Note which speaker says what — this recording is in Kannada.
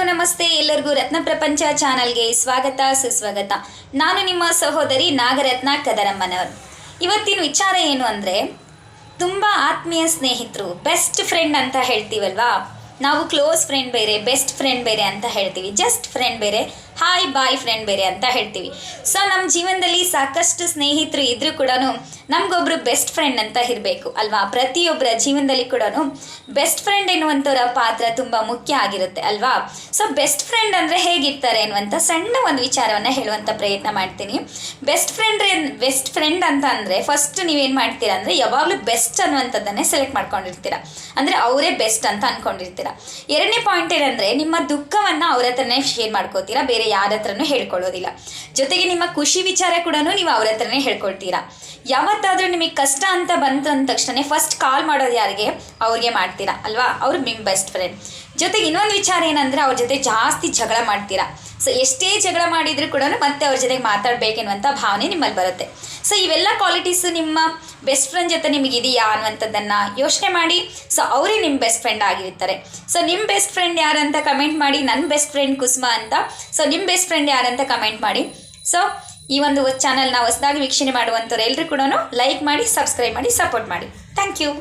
Speaker 1: ನಮಸ್ತೆ ಎಲ್ಲರಿಗೂ ರತ್ನ ಪ್ರಪಂಚ ಚಾನಲ್ಗೆ ಸ್ವಾಗತ ಸುಸ್ವಾಗತ. ನಾನು ನಿಮ್ಮ ಸಹೋದರಿ ನಾಗರತ್ನ ಕದರಮ್ಮನವರು. ಇವತ್ತಿನ ವಿಚಾರ ಏನು ಅಂದರೆ, ತುಂಬ ಆತ್ಮೀಯ ಸ್ನೇಹಿತರು, ಬೆಸ್ಟ್ ಫ್ರೆಂಡ್ ಅಂತ ಹೇಳ್ತೀವಲ್ವಾ. ನಾವು ಕ್ಲೋಸ್ ಫ್ರೆಂಡ್ ಬೇರೆ, ಬೆಸ್ಟ್ ಫ್ರೆಂಡ್ ಬೇರೆ ಅಂತ ಹೇಳ್ತೀವಿ. ಜಸ್ಟ್ ಫ್ರೆಂಡ್ ಬೇರೆ, ಹಾಯ್ ಬಾಯ್ ಫ್ರೆಂಡ್ ಬೇರೆ ಅಂತ ಹೇಳ್ತೀವಿ. ಸೊ ನಮ್ಮ ಜೀವನದಲ್ಲಿ ಸಾಕಷ್ಟು ಸ್ನೇಹಿತರು ಇದ್ರೂ ಕೂಡ ನಮಗೊಬ್ರು ಬೆಸ್ಟ್ ಫ್ರೆಂಡ್ ಅಂತ ಇರಬೇಕು ಅಲ್ವಾ. ಪ್ರತಿಯೊಬ್ಬರ ಜೀವನದಲ್ಲಿ ಕೂಡ ಬೆಸ್ಟ್ ಫ್ರೆಂಡ್ ಎನ್ನುವಂಥವ್ರ ಪಾತ್ರ ತುಂಬ ಮುಖ್ಯ ಆಗಿರುತ್ತೆ ಅಲ್ವಾ. ಸೊ ಬೆಸ್ಟ್ ಫ್ರೆಂಡ್ ಅಂದರೆ ಹೇಗಿರ್ತಾರೆ ಎನ್ನುವಂಥ ಸಣ್ಣ ಒಂದು ವಿಚಾರವನ್ನು ಹೇಳುವಂಥ ಪ್ರಯತ್ನ ಮಾಡ್ತೀನಿ. ಬೆಸ್ಟ್ ಫ್ರೆಂಡ್ ಅಂತ ಅಂದರೆ ಫಸ್ಟ್ ನೀವೇನು ಮಾಡ್ತೀರಾ ಅಂದರೆ, ಯಾವಾಗಲೂ ಬೆಸ್ಟ್ ಅನ್ನುವಂಥದ್ದನ್ನೇ ಸೆಲೆಕ್ಟ್ ಮಾಡ್ಕೊಂಡಿರ್ತೀರ, ಅಂದರೆ ಅವರೇ ಬೆಸ್ಟ್ ಅಂತ ಅಂದ್ಕೊಂಡಿರ್ತೀರ. ಎರಡನೇ ಪಾಯಿಂಟ್ ಏನಂದರೆ, ನಿಮ್ಮ ದುಃಖವನ್ನು ಅವ್ರ ಹತ್ರನೇ ಶೇರ್ ಮಾಡ್ಕೋತೀರಾ, ಬೇರೆ ಯಾರ ಹತ್ರನೂ ಹೇಳ್ಕೊಳ್ಳೋದಿಲ್ಲ. ಜೊತೆಗೆ ನಿಮ್ಮ ಖುಷಿ ವಿಚಾರ ಕೂಡ ನೀವು ಅವ್ರ ಹತ್ರನೇ ಹೇಳ್ಕೊಳ್ತೀರಾ. ಯಾವತ್ತಾದರೂ ನಿಮಗೆ ಕಷ್ಟ ಅಂತ ಬಂತು ಅಂದ ತಕ್ಷಣ ಫಸ್ಟ್ ಕಾಲ್ ಮಾಡೋದು ಯಾರಿಗೆ? ಅವ್ರಿಗೆ ಮಾಡ್ತೀರಾ ಅಲ್ವಾ. ಅವ್ರು ನಿಮ್ಮ ಬೆಸ್ಟ್ ಫ್ರೆಂಡ್. ಜೊತೆಗೆ ಇನ್ನೊಂದು ವಿಚಾರ ಏನಂದರೆ, ಅವ್ರ ಜೊತೆ ಜಾಸ್ತಿ ಜಗಳ ಮಾಡ್ತೀರಾ. ಸೊ ಎಷ್ಟೇ ಜಗಳ ಮಾಡಿದರೂ ಕೂಡ ಮತ್ತೆ ಅವ್ರ ಜೊತೆಗೆ ಮಾತಾಡಬೇಕೆನ್ನುವಂಥ ಭಾವನೆ ನಿಮ್ಮಲ್ಲಿ ಬರುತ್ತೆ. ಸೊ ಇವೆಲ್ಲ ಕ್ವಾಲಿಟೀಸು ನಿಮ್ಮ ಬೆಸ್ಟ್ ಫ್ರೆಂಡ್ ಜೊತೆ ನಿಮಗಿದೆಯಾ ಅನ್ನುವಂಥದ್ದನ್ನು ಯೋಚನೆ ಮಾಡಿ. ಸೊ ಅವರೇ ನಿಮ್ಮ ಬೆಸ್ಟ್ ಫ್ರೆಂಡ್ ಆಗಿರ್ತಾರೆ. ಸೊ ನಿಮ್ಮ ಬೆಸ್ಟ್ ಫ್ರೆಂಡ್ ಯಾರಂತ ಕಮೆಂಟ್ ಮಾಡಿ. ನನ್ನ ಬೆಸ್ಟ್ ಫ್ರೆಂಡ್ ಕುಸುಮ ಅಂತ. ಸೊ ನಿಮ್ಮ ಬೆಸ್ಟ್ ಫ್ರೆಂಡ್ ಯಾರಂತ ಕಮೆಂಟ್ ಮಾಡಿ. ಸೊ ಈ ಒಂದು ಚಾನಲ್ನ ಹೊಸದಾಗಿ ವೀಕ್ಷಣೆ ಮಾಡುವಂಥವ್ರು ಎಲ್ಲರೂ ಕೂಡ ಲೈಕ್ ಮಾಡಿ, ಸಬ್ಸ್ಕ್ರೈಬ್ ಮಾಡಿ, ಸಪೋರ್ಟ್ ಮಾಡಿ. Thank you.